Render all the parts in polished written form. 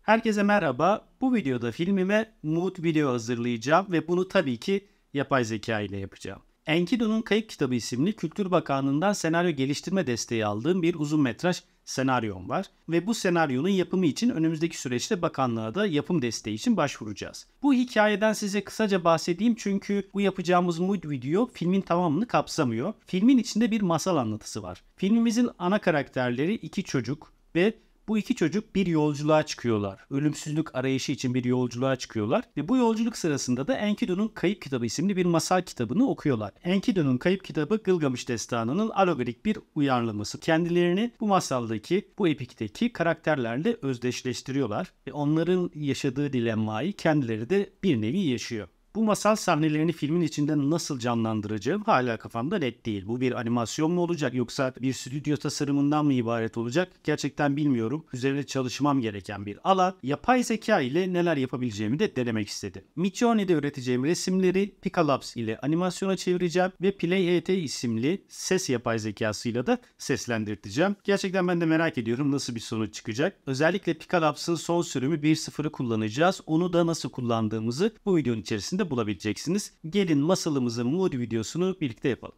Herkese merhaba. Bu videoda filmime mood video hazırlayacağım ve bunu tabii ki yapay zeka ile yapacağım. Enkidu'nun Kayıp Kitabı isimli Kültür Bakanlığı'ndan senaryo geliştirme desteği aldığım bir uzun metraj senaryom var. Ve bu senaryonun yapımı için önümüzdeki süreçte bakanlığa da yapım desteği için başvuracağız. Bu hikayeden size kısaca bahsedeyim çünkü bu yapacağımız mood video filmin tamamını kapsamıyor. Filmin içinde bir masal anlatısı var. Filmimizin ana karakterleri iki çocuk ve bu iki çocuk bir yolculuğa çıkıyorlar. Ölümsüzlük arayışı için bir yolculuğa çıkıyorlar. Ve bu yolculuk sırasında da Enkidu'nun Kayıp Kitabı isimli bir masal kitabını okuyorlar. Enkidu'nun Kayıp Kitabı Gılgamış Destanı'nın alegorik bir uyarlaması. Kendilerini bu masaldaki, bu epikteki karakterlerle özdeşleştiriyorlar. Ve onların yaşadığı dilemmayı kendileri de bir nevi yaşıyor. Bu masal sahnelerini filmin içinde nasıl canlandıracağım hala kafamda net değil. Bu bir animasyon mu olacak yoksa bir stüdyo tasarımından mı ibaret olacak? Gerçekten bilmiyorum. Üzerine çalışmam gereken bir alan. Yapay zeka ile neler yapabileceğimi de denemek istedim. Midjourney'de üreteceğim resimleri Picalabs ile animasyona çevireceğim ve PlayET isimli ses yapay zekasıyla da seslendirteceğim. Gerçekten ben de merak ediyorum nasıl bir sonuç çıkacak. Özellikle Picalabs'ın son sürümü 1.0'ı kullanacağız. Onu da nasıl kullandığımızı bu videonun içerisinde bulabileceksiniz. Gelin masalımızın mood videosunu birlikte yapalım.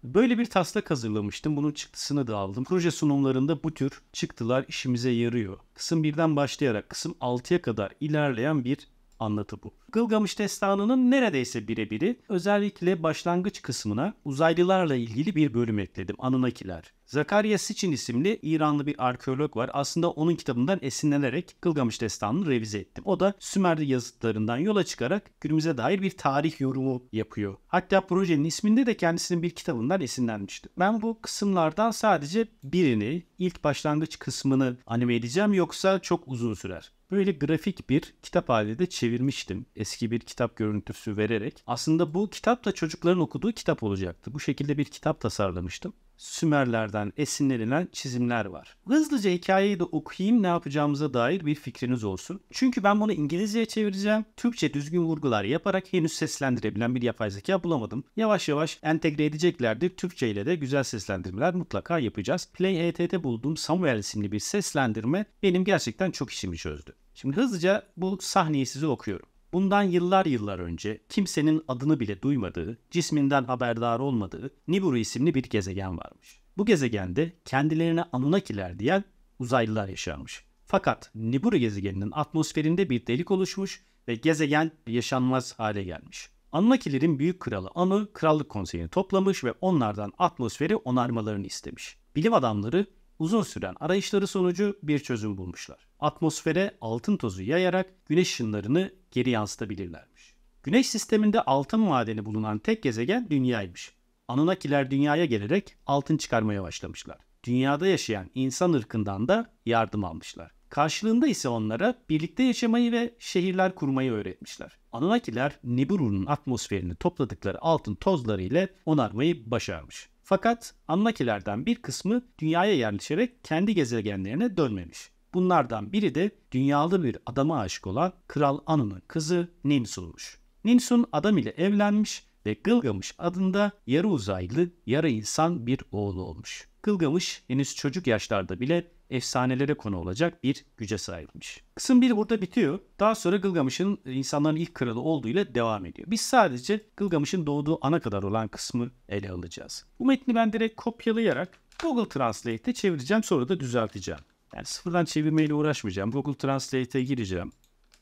Böyle bir taslak hazırlamıştım. Bunun çıktısını da aldım. Proje sunumlarında bu tür çıktılar işimize yarıyor. Kısım 1'den başlayarak kısım 6'ya kadar ilerleyen bir anlatı bu. Gılgamış Destanı'nın neredeyse birebiri. Özellikle başlangıç kısmına uzaylılarla ilgili bir bölüm ekledim. Anunnakiler. Zakaria Sitchin isimli İranlı bir arkeolog var. Aslında onun kitabından esinlenerek Gılgamış Destanı'nı revize ettim. O da Sümer yazıtlarından yola çıkarak günümüze dair bir tarih yorumu yapıyor. Hatta projenin isminde de kendisinin bir kitabından esinlenmişti. Ben bu kısımlardan sadece birini, ilk başlangıç kısmını anime edeceğim yoksa çok uzun sürer. Böyle grafik bir kitap halinde de çevirmiştim. Eski bir kitap görüntüsü vererek. Aslında bu kitap da çocukların okuduğu kitap olacaktı. Bu şekilde bir kitap tasarlamıştım. Sümerlerden esinlenilen çizimler var. Hızlıca hikayeyi de okuyayım, ne yapacağımıza dair bir fikriniz olsun. Çünkü ben bunu İngilizceye çevireceğim. Türkçe düzgün vurgular yaparak henüz seslendirebilen bir yapay zeka bulamadım. Yavaş yavaş entegre edeceklerdir. Türkçe ile de güzel seslendirmeler mutlaka yapacağız. PlayET'te bulduğum Samuel isimli bir seslendirme benim gerçekten çok işimi çözdü. Şimdi hızlıca bu sahneyi size okuyorum. Bundan yıllar önce kimsenin adını bile duymadığı, cisminden haberdar olmadığı Nibiru isimli bir gezegen varmış. Bu gezegende kendilerine Anunnakiler diyen uzaylılar yaşarmış. Fakat Nibiru gezegeninin atmosferinde bir delik oluşmuş ve gezegen yaşanmaz hale gelmiş. Anunnakilerin büyük kralı Anu, krallık konseyini toplamış ve onlardan atmosferi onarmalarını istemiş. Bilim adamları uzun süren arayışları sonucu bir çözüm bulmuşlar. Atmosfere altın tozu yayarak güneş ışınlarını geri yansıtabilirlermiş. Güneş sisteminde altın madeni bulunan tek gezegen Dünya'ymış. Anunnakiler Dünya'ya gelerek altın çıkarmaya başlamışlar. Dünyada yaşayan insan ırkından da yardım almışlar. Karşılığında ise onlara birlikte yaşamayı ve şehirler kurmayı öğretmişler. Anunnakiler Nibiru'nun atmosferini topladıkları altın tozları ile onarmayı başarmış. Fakat Anunnakilerden bir kısmı dünyaya yerleşerek kendi gezegenlerine dönmemiş. Bunlardan biri de dünyalı bir adama aşık olan Kral Anu'nun kızı Ninsun'muş. Ninsun adam ile evlenmiş ve Gılgamış adında yarı uzaylı, yarı insan bir oğlu olmuş. Gılgamış henüz çocuk yaşlarda bile efsanelere konu olacak bir güce sahipmiş. Kısım 1 burada bitiyor. Daha sonra Gılgamış'ın insanların ilk kralı olduğuyla devam ediyor. Biz sadece Gılgamış'ın doğduğu ana kadar olan kısmı ele alacağız. Bu metni ben direkt kopyalayarak Google Translate'e çevireceğim, sonra da düzelteceğim. Yani sıfırdan çevirmeyle uğraşmayacağım. Google Translate'e gireceğim.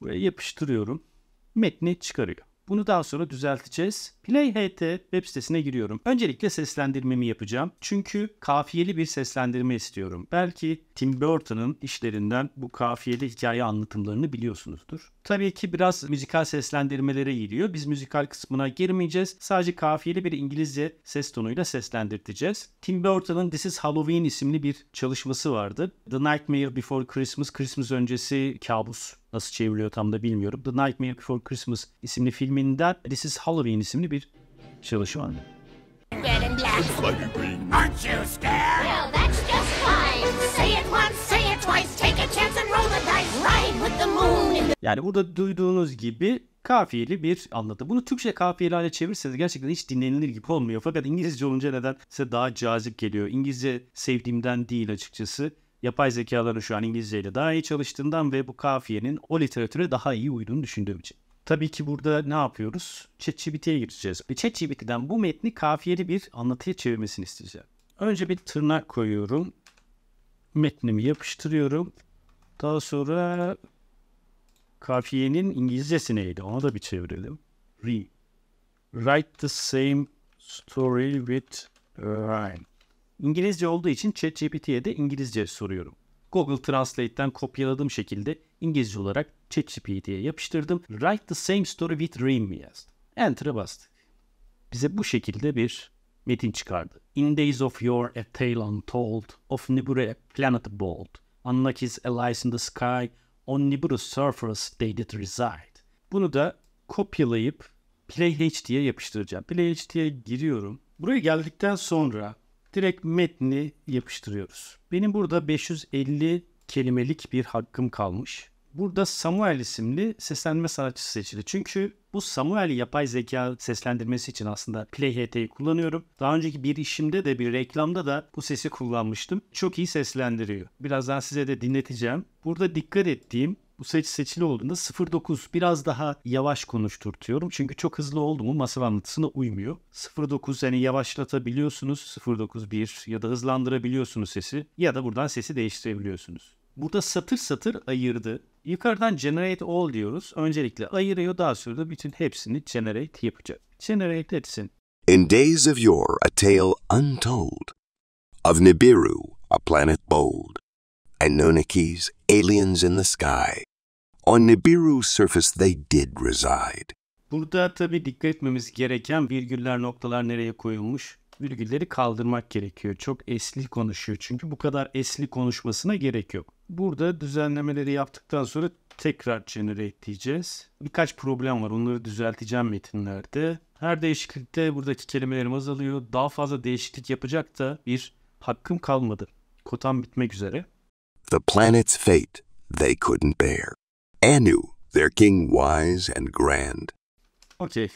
Buraya yapıştırıyorum. Metni çıkarıyor. Bunu daha sonra düzelteceğiz. PlayET web sitesine giriyorum. Öncelikle seslendirmemi yapacağım. Çünkü kafiyeli bir seslendirme istiyorum. Belki Tim Burton'ın işlerinden bu kafiyeli hikaye anlatımlarını biliyorsunuzdur. Tabii ki biraz müzikal seslendirmelere giriyor. Biz müzikal kısmına girmeyeceğiz. Sadece kafiyeli bir İngilizce ses tonuyla seslendirteceğiz. Tim Burton'ın This is Halloween isimli bir çalışması vardı. The Nightmare Before Christmas, Christmas öncesi kabus. Nasıl çevriliyor tam da bilmiyorum. The Nightmare Before Christmas isimli filminden This is Halloween isimli bir çalışma var. Red and black. Aren't you scared? Well, that's just fine. Say it once, say it twice. Take a chance and roll the dice. Ride with the moon in the... Yani burada duyduğunuz gibi kafiyeli bir anlatı. Bunu Türkçe kafiyeli hale çevirirseniz gerçekten hiç dinlenilir gibi olmuyor. Fakat İngilizce olunca nedense daha cazip geliyor. İngilizce sevdiğimden değil açıkçası. yapay zekaların şu an İngilizceyle daha iyi çalıştığından ve bu kafiyenin o literatüre daha iyi uyduğunu düşündüğüm için. Tabii ki burada ne yapıyoruz? ChatGPT'ye gireceğiz. Ve ChatGPT'den bu metni kafiyeli bir anlatıya çevirmesini isteyeceğim. Önce bir tırnak koyuyorum. Metnimi yapıştırıyorum. Daha sonra kafiyenin İngilizcesi neydi? Ona da bir çevirelim. Write the same story with rhyme. İngilizce olduğu için ChatGPT'ye de İngilizce soruyorum. Google Translate'ten kopyaladığım şekilde İngilizce olarak ChatGPT'ye yapıştırdım. Write the same story with rhyme yazdım. Enter'a bastık. Bize bu şekilde bir metin çıkardı. In days of yore a tale untold, of Nibiru a planet bold. Unlike allies in the sky, on Nibiru's surface they did reside. Bunu da kopyalayıp PlayHD'ye yapıştıracağım. PlayHD'ye giriyorum. Buraya geldikten sonra direkt metni yapıştırıyoruz. Benim burada 550 kelimelik bir hakkım kalmış. Burada Samuel isimli seslendirme sanatçısı seçildi. Çünkü bu Samuel yapay zeka seslendirmesi için aslında PlayHD'yi kullanıyorum. Daha önceki bir işimde de bir reklamda da bu sesi kullanmıştım. Çok iyi seslendiriyor. Birazdan size de dinleteceğim. Burada dikkat ettiğim bu seçili olduğunda 09 biraz daha yavaş konuşturtuyorum. Çünkü çok hızlı oldu mu masal anlatısına uymuyor. 09 yani yavaşlatabiliyorsunuz 091 ya da hızlandırabiliyorsunuz sesi ya da buradan sesi değiştirebiliyorsunuz. Burada satır satır ayırdı. Yukarıdan generate all diyoruz. Öncelikle ayırıyor, daha sonra da bütün hepsini generate yapacak. Generate etsin. In days of yore a tale untold, of Nibiru a planet bold, Anunnakis, aliens in the sky. On Nibiru's surface they did reside. Burada tabii dikkat etmemiz gereken virgüller, noktalar nereye koyulmuş? Virgülleri kaldırmak gerekiyor. Çok esli konuşuyor çünkü bu kadar esli konuşmasına gerek yok. Burada düzenlemeleri yaptıktan sonra tekrar generate diyeceğiz. Birkaç problem var. Onları düzelteceğim metinlerde. Her değişiklikte buradaki kelimelerim azalıyor. Daha fazla değişiklik yapacak da bir hakkım kalmadı. Kotam bitmek üzere. The planet's fate they couldn't bear. Anu, their king wise and grand. Okey.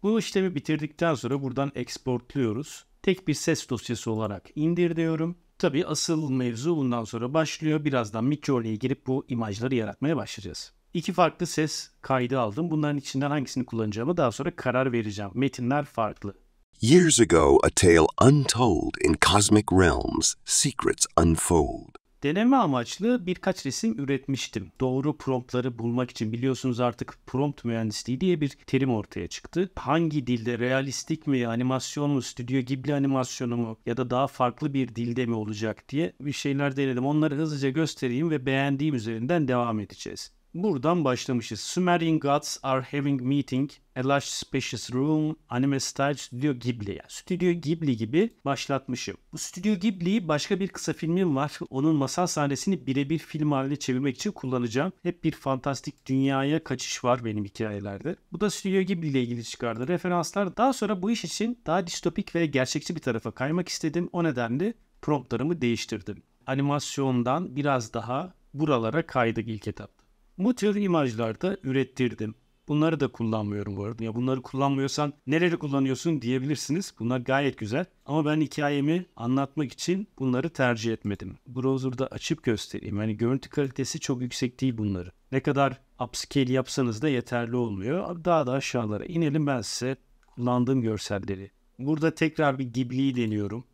Bu işlemi bitirdikten sonra buradan exportluyoruz. Tek bir ses dosyası olarak indir diyorum. Tabii asıl mevzu bundan sonra başlıyor. Birazdan Midjourney'e girip bu imajları yaratmaya başlayacağız. 2 farklı ses kaydı aldım. Bunların içinden hangisini kullanacağımı daha sonra karar vereceğim. Metinler farklı. Years ago a tale untold in cosmic realms, secrets unfold. Deneme amaçlı birkaç resim üretmiştim. Doğru promptları bulmak için biliyorsunuz artık prompt mühendisliği diye bir terim ortaya çıktı. Hangi dilde, realistik mi, animasyon mu, Stüdyo Ghibli animasyonu mu ya da daha farklı bir dilde mi olacak diye bir şeyler denedim. Onları hızlıca göstereyim ve beğendiğim üzerinden devam edeceğiz. Buradan başlamışız. Sumerian gods are having meeting, a large spacious room, anime style Stüdyo Ghibli. Yani Stüdyo Ghibli gibi başlatmışım. Bu Stüdyo Ghibli'yi başka bir kısa filmim var. Onun masal sahnesini birebir film haline çevirmek için kullanacağım. Hep bir fantastik dünyaya kaçış var benim hikayelerde. Bu da Stüdyo Ghibli ile ilgili çıkardığı referanslar. Daha sonra bu iş için daha distopik ve gerçekçi bir tarafa kaymak istedim. O nedenle promptlarımı değiştirdim. Animasyondan biraz daha buralara kaydık ilk etapta. Bu tür imajlarda ürettirdim. Bunları da kullanmıyorum bu arada. Ya bunları kullanmıyorsan neleri kullanıyorsun diyebilirsiniz. Bunlar gayet güzel. Ama ben hikayemi anlatmak için bunları tercih etmedim. Browser'da açıp göstereyim. Yani görüntü kalitesi çok yüksek değil bunları. Ne kadar upscale yapsanız da yeterli olmuyor. Daha da aşağılara inelim, ben size kullandığım görselleri. Burada tekrar bir Ghibli'yi deniyorum.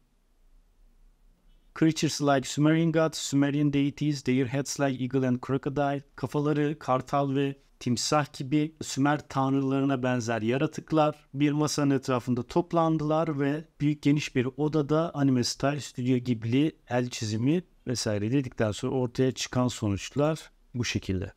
Creatures like Sumerian gods, Sumerian deities, their heads like eagle and crocodile. Kafaları kartal ve timsah gibi Sümer tanrılarına benzer yaratıklar bir masanın etrafında toplandılar ve büyük geniş bir odada anime style Stüdyo Ghibli el çizimi vesaire dedikten sonra ortaya çıkan sonuçlar bu şekilde.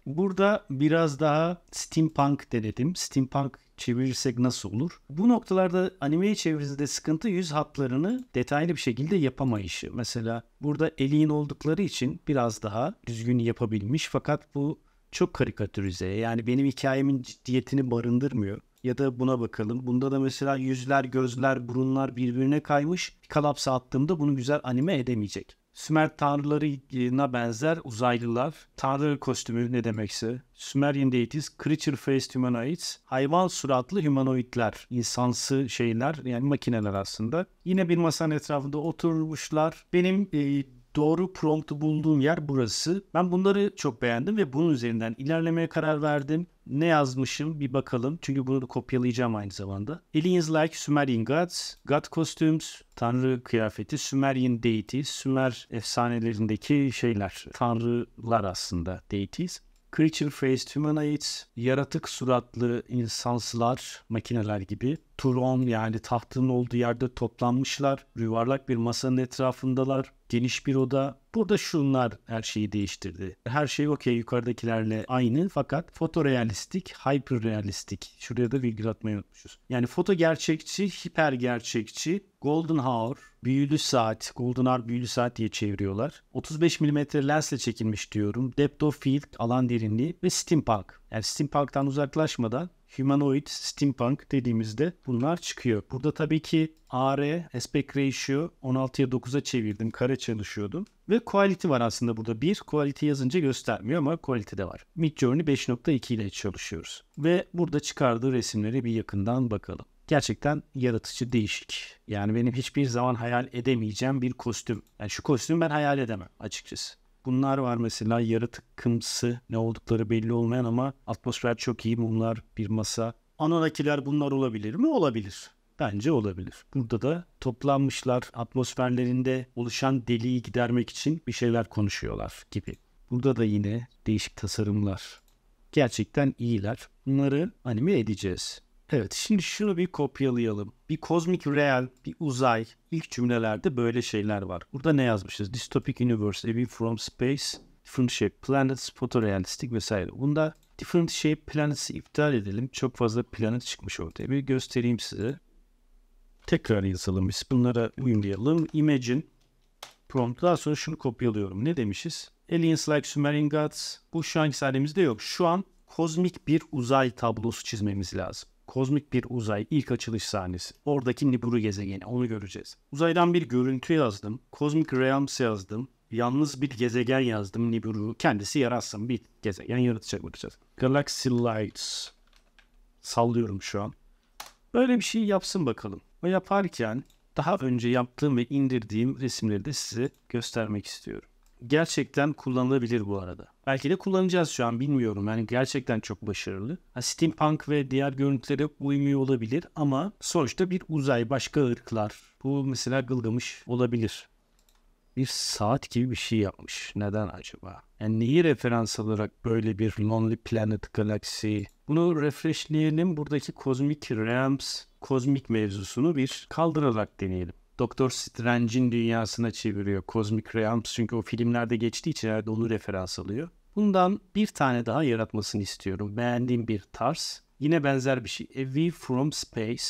Burada biraz daha steampunk denedim. Steampunk çevirirsek nasıl olur? Bu noktalarda animeye çevirinizde sıkıntı yüz hatlarını detaylı bir şekilde yapamayışı. Mesela burada alien oldukları için biraz daha düzgün yapabilmiş fakat bu çok karikatürize. Yani benim hikayemin ciddiyetini barındırmıyor. Ya da buna bakalım. Bunda da mesela yüzler, gözler, burunlar birbirine kaymış. Bir kalapsa attığımda bunu güzel anime edemeyecek. Sümer tanrılarına benzer uzaylılar. Tanrı kostümü ne demekse. Sumerian deities, creature faced humanoids. Hayvan suratlı humanoidler. İnsansı şeyler, yani makineler aslında. Yine bir masanın etrafında oturmuşlar. Benim doğru promptu bulduğum yer burası. Ben bunları çok beğendim ve bunun üzerinden ilerlemeye karar verdim. Ne yazmışım bir bakalım. Çünkü bunu da kopyalayacağım aynı zamanda. Aliens like Sumerian gods, god costumes, tanrı kıyafeti, Sumerian deities, Sümer efsanelerindeki şeyler, tanrılar aslında deities. Creature faced humanoids, yaratık suratlı insansılar, makineler gibi. Tron, yani tahtın olduğu yerde toplanmışlar. Yuvarlak bir masanın etrafındalar. Geniş bir oda. Burada şunlar her şeyi değiştirdi. Her şey okey, yukarıdakilerle aynı fakat fotorealistik, hyperrealistik. Şuraya da virgül atmayı unutmuşuz. Yani foto gerçekçi, hiper gerçekçi, golden hour, büyülü saat, golden hour büyülü saat diye çeviriyorlar. 35 mm lensle çekilmiş diyorum. Depth of field, alan derinliği ve steampunk. Yani steampunk'tan uzaklaşmadan humanoid, steampunk dediğimizde bunlar çıkıyor. Burada tabii ki AR, aspect ratio 16'ya 9'a çevirdim. Kare çalışıyordum. Ve quality var aslında burada. Bir, quality yazınca göstermiyor ama quality de var. Midjourney 5.2 ile çalışıyoruz. Ve burada çıkardığı resimlere bir yakından bakalım. Gerçekten yaratıcı, değişik. Yani benim hiçbir zaman hayal edemeyeceğim bir kostüm. Yani şu kostümü ben hayal edemem açıkçası. Bunlar var mesela, yaratıkımsı, ne oldukları belli olmayan ama atmosfer çok iyi. Mumlar, bir masa. Anadakiler bunlar olabilir mi? Olabilir. Bence olabilir. Burada da toplanmışlar, atmosferlerinde oluşan deliği gidermek için bir şeyler konuşuyorlar gibi. Burada da yine değişik tasarımlar. Gerçekten iyiler. Bunları anime edeceğiz. Evet, şimdi şunu bir kopyalayalım. Bir kozmik real, bir uzay. İlk cümlelerde böyle şeyler var. Burada ne yazmışız? Dystopic universe, away from space, different shape planets, photorealistic vesaire. Bunda different shape planets'i iptal edelim. Çok fazla planet çıkmış ortaya. Bir göstereyim size. Tekrar yazalım biz. Bunlara uyumlayalım. Imagine prompt. Daha sonra şunu kopyalıyorum. Ne demişiz? Aliens like Sumerian gods. Bu şu anki sahnemizde yok. Şu an kozmik bir uzay tablosu çizmemiz lazım. Kozmik bir uzay, ilk açılış sahnesi. Oradaki Nibiru gezegeni, onu göreceğiz. Uzaydan bir görüntü yazdım. Cosmic Realms yazdım. Yalnız bir gezegen yazdım, Nibiru. Kendisi yaratsın, bir gezegen yaratacak bakacağız. Galaxy Lights. Sallıyorum şu an. Böyle bir şey yapsın bakalım. O yaparken daha önce yaptığım ve indirdiğim resimleri de size göstermek istiyorum. Gerçekten kullanılabilir bu arada. Belki de kullanacağız şu an, bilmiyorum. Yani gerçekten çok başarılı. Steampunk ve diğer görüntülere uymuyor olabilir ama sonuçta bir uzay, başka ırklar. Bu mesela Gılgamış olabilir. Bir saat gibi bir şey yapmış. Neden acaba? Yani neyi referans alarak böyle bir Lonely Planet Galaxy? Bunu refreshleyelim. Buradaki Cosmic Realms, kozmik mevzusunu bir kaldırarak deneyelim. Doktor Strange'in dünyasına çeviriyor Cosmic Realms, çünkü o filmlerde geçtiği için herhalde onu referans alıyor. Bundan bir tane daha yaratmasını istiyorum. Beğendiğim bir tarz. Yine benzer bir şey. Away from Space.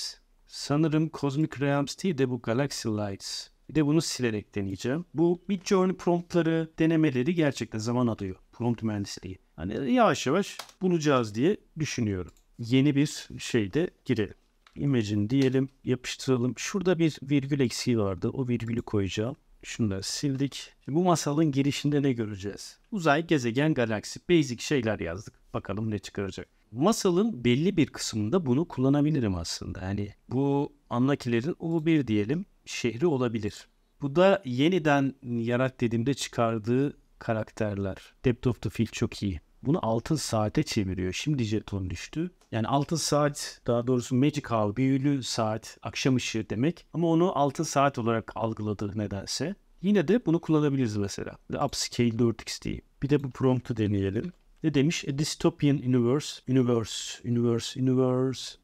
Sanırım Cosmic Realms değil de bu Galaxy Lights. Bir de bunu silerek deneyeceğim. Bu Midjourney promptları denemeleri gerçekten zaman alıyor. Prompt mühendisliği. Hani yavaş yavaş bulacağız diye düşünüyorum. Yeni bir şeyde girelim. Imagine diyelim, yapıştıralım. Şurada bir virgül eksiği vardı. O virgülü koyacağım. Şunu da sildik. Şimdi bu masalın girişinde ne göreceğiz? Uzay, gezegen, galaksi. Basic şeyler yazdık. Bakalım ne çıkaracak. Masalın belli bir kısmında bunu kullanabilirim aslında. Yani bu Anlakilerin U1 diyelim şehri olabilir. Bu da yeniden yarat dediğimde çıkardığı karakterler. Depth of the Field çok iyi. Bunu altın saate çeviriyor. Şimdi jeton düştü. Yani altın saat, daha doğrusu Magic Hour, büyülü saat, akşam ışığı demek. Ama onu altın saat olarak algıladı nedense. Yine de bunu kullanabiliriz mesela. Upscale 4x diye. Bir de bu promptu deneyelim. Ne demiş? A dystopian universe.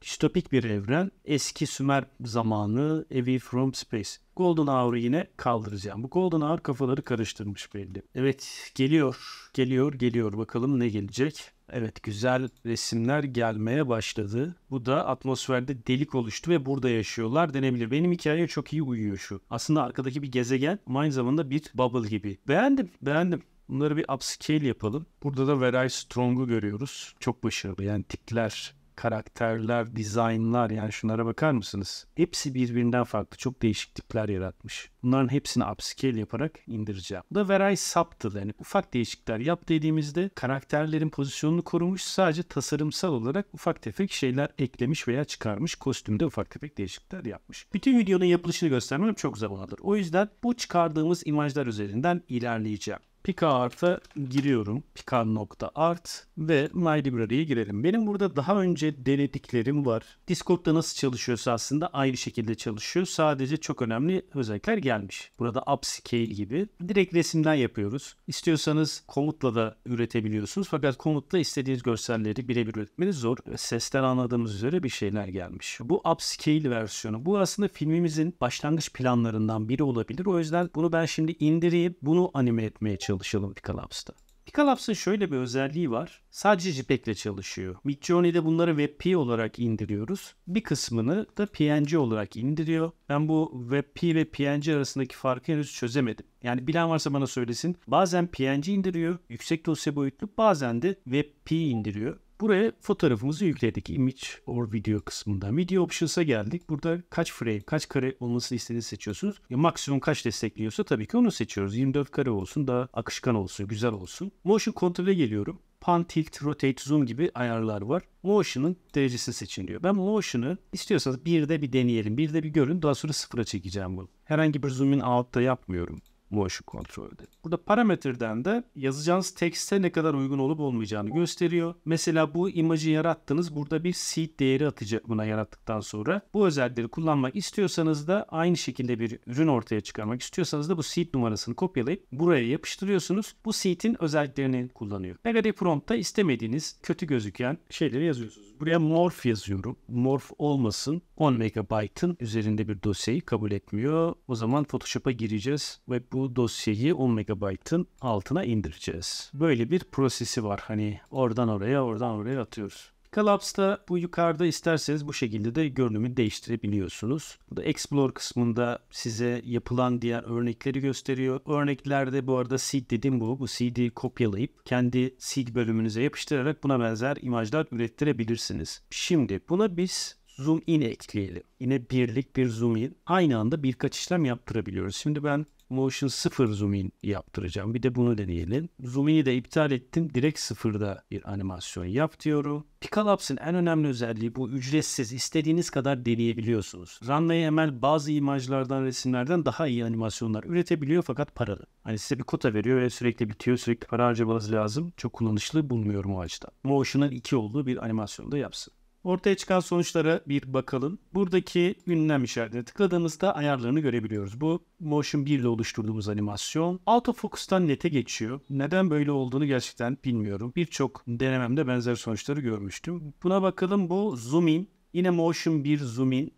Distopik bir evren. Eski Sümer zamanı, away from space. Golden Hour'u yine kaldıracağım. Bu Golden Hour kafaları karıştırmış belli. Evet, geliyor. Bakalım ne gelecek? Evet, güzel resimler gelmeye başladı. Bu da atmosferde delik oluştu ve burada yaşıyorlar denebilir. Benim hikayeye çok iyi uyuyor şu. Aslında arkadaki bir gezegen ama aynı zamanda bir bubble gibi. Beğendim. Bunları bir upscale yapalım. Burada da Very Strong'u görüyoruz. Çok başarılı. Yani tipler karakterler, dizaynlar, yani şunlara bakar mısınız? Hepsi birbirinden farklı. Çok değişik tipler yaratmış. Bunların hepsini upscale yaparak indireceğim. Bu da very subtle, yani ufak değişiklikler yap dediğimizde karakterlerin pozisyonunu korumuş, sadece tasarımsal olarak ufak tefek şeyler eklemiş veya çıkarmış. Kostümde ufak tefek değişiklikler yapmış. Bütün videonun yapılışını göstermem çok zaman alır. O yüzden bu çıkardığımız imajlar üzerinden ilerleyeceğim. PicaArt'a giriyorum. Pica.art ve My Library'ye girelim. Benim burada daha önce denediklerim var. Discord'da nasıl çalışıyorsa aslında aynı şekilde çalışıyor. Sadece çok önemli özellikler gelmiş. Burada upscale gibi. Direkt resimden yapıyoruz. İstiyorsanız komutla da üretebiliyorsunuz. Fakat komutla istediğiniz görselleri birebir üretmeniz zor. Sesten anladığımız üzere bir şeyler gelmiş. Bu upscale versiyonu. Bu aslında filmimizin başlangıç planlarından biri olabilir. O yüzden bunu ben şimdi indireyim. Bunu anime etmeye çalışıyorum. Picalabs'ta. Picalabs'ın şöyle bir özelliği var. Sadece JPEG ile çalışıyor. Midjourney'de bunları WebP olarak indiriyoruz. Bir kısmını da PNG olarak indiriyor. Ben bu WebP ve PNG arasındaki farkı henüz çözemedim. Yani bilen varsa bana söylesin. Bazen PNG indiriyor, yüksek dosya boyutlu, bazen de WebP indiriyor. Buraya fotoğrafımızı yükledik. Image or video kısmında. Video Options'a geldik. Burada kaç frame, kaç kare olmasını istediğinizi seçiyorsunuz. Maksimum kaç destekliyorsa tabii ki onu seçiyoruz. 24 kare olsun, daha akışkan olsun, güzel olsun. Motion Control'e geliyorum. Pan, Tilt, Rotate, Zoom gibi ayarlar var. Motion'ın derecesini seçin diyor. Ben Motion'ı istiyorsanız 1'de bir deneyelim. 1'de bir görün. Daha sonra 0'a çekeceğim bunu. Herhangi bir zoom in out'ta yapmıyorum. Motion Control'de. Burada parametreden de yazacağınız tekste ne kadar uygun olup olmayacağını gösteriyor. Mesela bu imajı yarattınız. Burada bir seed değeri atacak buna yarattıktan sonra. Bu özellikleri kullanmak istiyorsanız da aynı şekilde bir ürün ortaya çıkarmak istiyorsanız da bu seed numarasını kopyalayıp buraya yapıştırıyorsunuz. Bu seed'in özelliklerini kullanıyor. Negative prompt'ta istemediğiniz kötü gözüken şeyleri yazıyorsunuz. Buraya morph yazıyorum. Morph olmasın. 10 megabaytın üzerinde bir dosyayı kabul etmiyor. O zaman Photoshop'a gireceğiz ve bu dosyayı 10 megabaytın altına indireceğiz. Böyle bir prosesi var. Hani oradan oraya, oradan oraya atıyoruz. Picalabs'ta bu yukarıda isterseniz bu şekilde de görünümü değiştirebiliyorsunuz. Burada Explore kısmında size yapılan diğer örnekleri gösteriyor. Örneklerde bu arada seed dediğim bu. Bu seed'i kopyalayıp kendi seed bölümünüze yapıştırarak buna benzer imajlar ürettirebilirsiniz. Şimdi buna biz zoom in ekleyelim. Yine birlik bir zoom in. Aynı anda birkaç işlem yaptırabiliyoruz. Şimdi ben Motion 0 zoom in yaptıracağım. Bir de bunu deneyelim. Zoom in'i de iptal ettim. Direkt sıfırda bir animasyon yap diyorum. Picalabs'ın en önemli özelliği bu, ücretsiz. İstediğiniz kadar deneyebiliyorsunuz. Runway ML bazı imajlardan, resimlerden daha iyi animasyonlar üretebiliyor fakat paralı. Hani size bir kota veriyor ve sürekli bitiyor. Sürekli para harcamanız lazım. Çok kullanışlı bulmuyorum o açıdan. Motion'ın 2 olduğu bir animasyonu da yapsın. Ortaya çıkan sonuçlara bir bakalım. Buradaki ünlem işaretine tıkladığımızda ayarlarını görebiliyoruz. Bu Motion 1 ile oluşturduğumuz animasyon. Autofocus'tan net'e geçiyor. Neden böyle olduğunu gerçekten bilmiyorum. Birçok denememde benzer sonuçları görmüştüm. Buna bakalım, bu zoom in. Yine Motion 1 zoom in.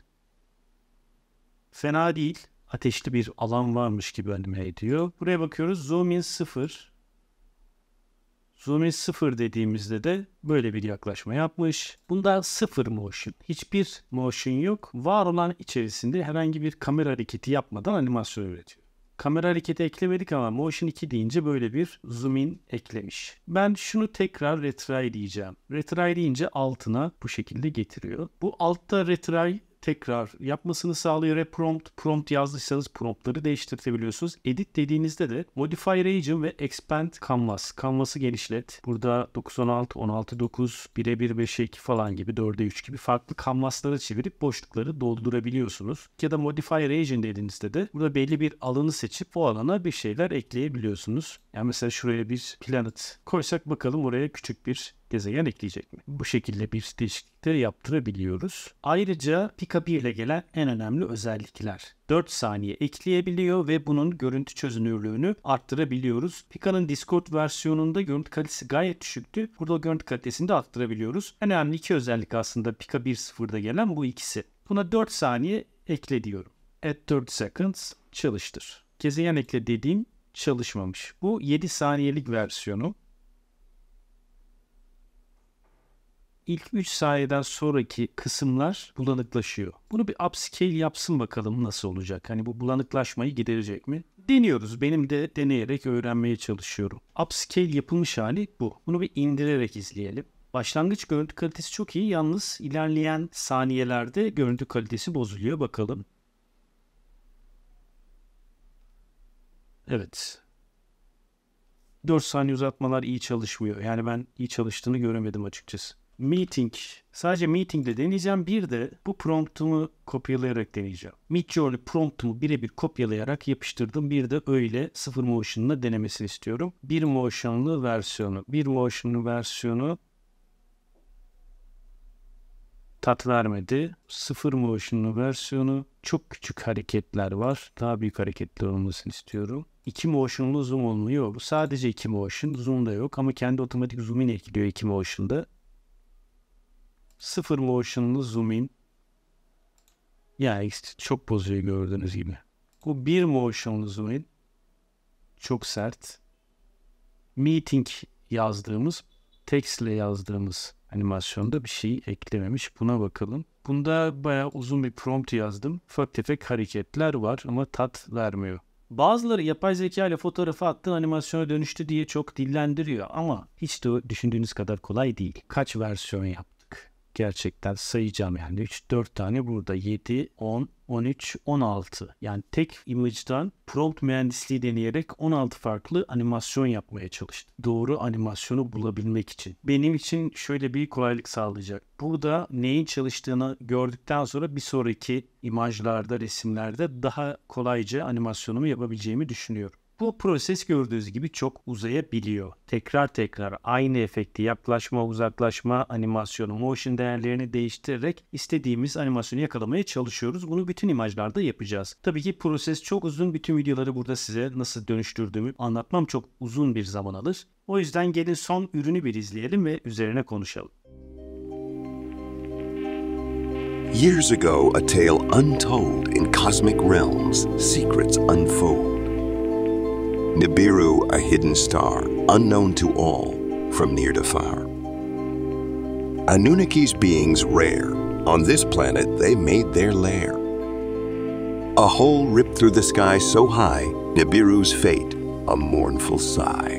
Fena değil. Ateşli bir alan varmış gibi anime ediyor. Buraya bakıyoruz. Zoom in 0. Zoom in 0 dediğimizde de böyle bir yaklaşma yapmış. Bunda 0 motion. Hiçbir motion yok. Var olan içerisinde herhangi bir kamera hareketi yapmadan animasyon üretiyor. Kamera hareketi eklemedik ama Motion 2 deyince böyle bir zoom in eklemiş. Ben şunu tekrar retry diyeceğim. Retry deyince altına bu şekilde getiriyor. Bu altta retry tekrar yapmasını sağlıyor. Prompt yazdıysanız promptları değiştirebiliyorsunuz. Edit dediğinizde de Modify Region ve Expand Canvas. Canvas'ı genişlet. Burada 916, 16:9, 1'e 1, 5'e 2 falan gibi, 4'e 3 gibi farklı canvaslara çevirip boşlukları doldurabiliyorsunuz. Ya da Modify Region dediğinizde de burada belli bir alanı seçip o alana bir şeyler ekleyebiliyorsunuz. Yani mesela şuraya bir planet koysak bakalım oraya küçük bir gezegen ekleyecek mi? Bu şekilde bir değişiklikleri yaptırabiliyoruz. Ayrıca Pica 1 ile gelen en önemli özellikler. 4 saniye ekleyebiliyor ve bunun görüntü çözünürlüğünü arttırabiliyoruz. Pica'nın Discord versiyonunda görüntü kalitesi gayet düşüktü. Burada görüntü kalitesini de arttırabiliyoruz. En önemli iki özellik aslında Pica 1.0'da gelen bu ikisi. Buna 4 saniye ekle diyorum. Add 4 seconds, çalıştır. Gezegen ekle dediğim çalışmamış. Bu 7 saniyelik versiyonu. İlk 3 saniyeden sonraki kısımlar bulanıklaşıyor. Bunu bir upscale yapsın bakalım nasıl olacak. Hani bu bulanıklaşmayı giderecek mi? Deniyoruz. Benim de deneyerek öğrenmeye çalışıyorum. Upscale yapılmış hali bu. Bunu bir indirerek izleyelim. Başlangıç görüntü kalitesi çok iyi. Yalnız ilerleyen saniyelerde görüntü kalitesi bozuluyor. Bakalım. Evet. 4 saniye uzatmalar iyi çalışmıyor. Yani ben iyi çalıştığını göremedim açıkçası. Meeting. Sadece Meeting'le deneyeceğim. Bir de bu promptumu kopyalayarak deneyeceğim. Midjourney promptumu birebir kopyalayarak yapıştırdım. Bir de öyle 0 motion'la denemesini istiyorum. 1 motion'lu versiyonu. 1 motion'lu versiyonu tat vermedi. 0 motion'lu versiyonu çok küçük hareketler var. Daha büyük hareketler olmasını istiyorum. 2 motion'lu zoom olmuyor. Bu sadece 2 motion. Zoom da yok ama kendi otomatik zoom in ekliyor 2 motion'da. 0 motion'lu zoom in. Yani işte çok bozuyor gördüğünüz gibi. Bu 1 motion'lu zoom in. Çok sert. Meeting yazdığımız, text ile yazdığımız animasyonda bir şey eklememiş. Buna bakalım. Bunda bayağı uzun bir prompt yazdım. Ufak tefek hareketler var ama tat vermiyor. Bazıları yapay zeka ile fotoğrafı attığın animasyona dönüştü diye çok dillendiriyor ama hiç de düşündüğünüz kadar kolay değil. Kaç versiyon yaptık? Gerçekten sayacağım yani 3-4 tane burada 7, 10, 13, 16. Yani tek image'dan prompt mühendisliği deneyerek 16 farklı animasyon yapmaya çalıştım. Doğru animasyonu bulabilmek için. Benim için şöyle bir kolaylık sağlayacak. Burada neyin çalıştığını gördükten sonra bir sonraki imajlarda, resimlerde daha kolayca animasyonumu yapabileceğimi düşünüyorum. Bu proses gördüğünüz gibi çok uzayabiliyor. Tekrar aynı efekti yaklaşma, uzaklaşma, animasyonu, motion değerlerini değiştirerek istediğimiz animasyonu yakalamaya çalışıyoruz. Bunu bütün imajlarda yapacağız. Tabii ki proses çok uzun. Bütün videoları burada size nasıl dönüştürdüğümü anlatmam çok uzun bir zaman alır. O yüzden gelin son ürünü bir izleyelim ve üzerine konuşalım. Years ago, a tale untold in cosmic realms, secrets unfold. Nibiru, a hidden star, unknown to all, from near to far. Anunnaki's beings rare, on this planet they made their lair. A hole ripped through the sky so high, Nibiru's fate, a mournful sigh.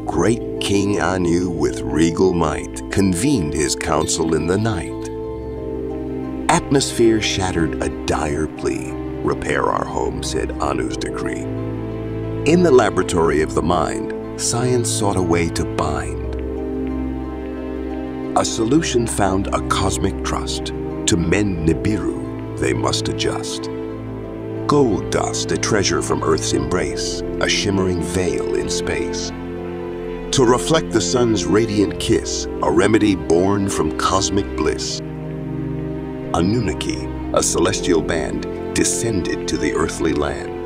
Great King Anu, with regal might, convened his council in the night. Atmosphere shattered a dire plea, repair our home, said Anu's decree. In the laboratory of the mind, science sought a way to bind. A solution found a cosmic trust. To mend Nibiru, they must adjust. Gold dust, a treasure from Earth's embrace, a shimmering veil in space. To reflect the sun's radiant kiss, a remedy born from cosmic bliss. Anunnaki, a celestial band, descended to the earthly land.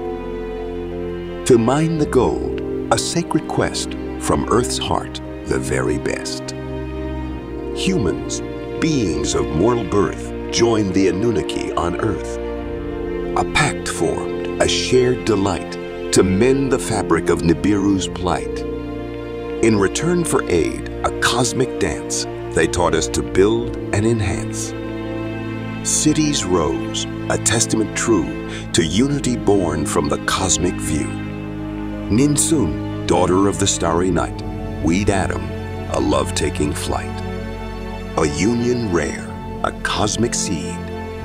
To mine the gold, a sacred quest, from Earth's heart, the very best. Humans, beings of mortal birth, joined the Anunnaki on Earth. A pact formed, a shared delight, to mend the fabric of Nibiru's plight. In return for aid, a cosmic dance, they taught us to build and enhance. Cities rose, a testament true to unity born from the cosmic view. Ninsun, daughter of the starry night, weed Adam, a love-taking flight. A union rare, a cosmic seed,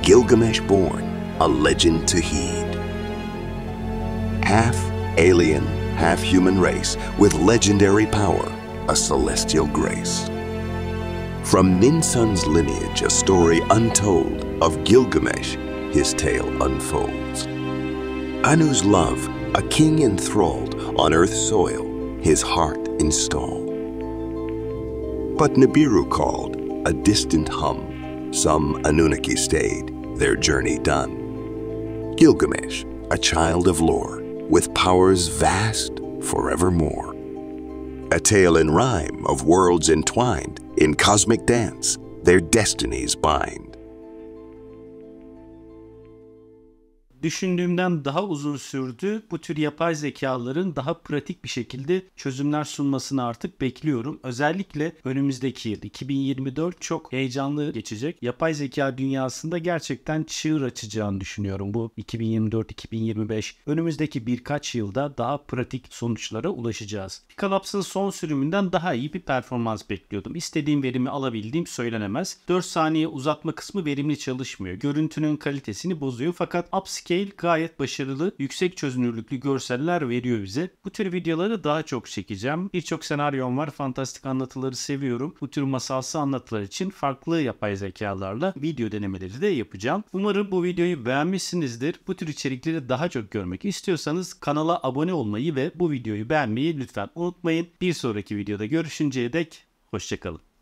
Gilgamesh born, a legend to heed. Half alien, half human race, with legendary power, a celestial grace. From Ninsun's lineage, a story untold of Gilgamesh, his tale unfolds. Anu's love, a king enthralled on Earth's soil, his heart installed. But Nibiru called, a distant hum. Some Anunnaki stayed, their journey done. Gilgamesh, a child of lore, with powers vast forevermore. A tale in rhyme of worlds entwined, in cosmic dance, their destinies bind. düşündüğümden daha uzun sürdü. Bu tür yapay zekaların daha pratik bir şekilde çözümler sunmasını artık bekliyorum. Özellikle önümüzdeki yıl 2024 çok heyecanlı geçecek. Yapay zeka dünyasında gerçekten çığır açacağını düşünüyorum. Bu 2024-2025 önümüzdeki birkaç yılda daha pratik sonuçlara ulaşacağız. Picalaps'ın son sürümünden daha iyi bir performans bekliyordum. İstediğim verimi alabildiğim söylenemez. 4 saniye uzatma kısmı verimli çalışmıyor. Görüntünün kalitesini bozuyor fakat upscale gayet başarılı, yüksek çözünürlüklü görseller veriyor bize. Bu tür videoları daha çok çekeceğim. Birçok senaryom var. Fantastik anlatıları seviyorum. Bu tür masalsı anlatılar için farklı yapay zekalarla video denemeleri de yapacağım. Umarım bu videoyu beğenmişsinizdir. Bu tür içerikleri daha çok görmek istiyorsanız kanala abone olmayı ve bu videoyu beğenmeyi lütfen unutmayın. Bir sonraki videoda görüşünceye dek hoşça kalın.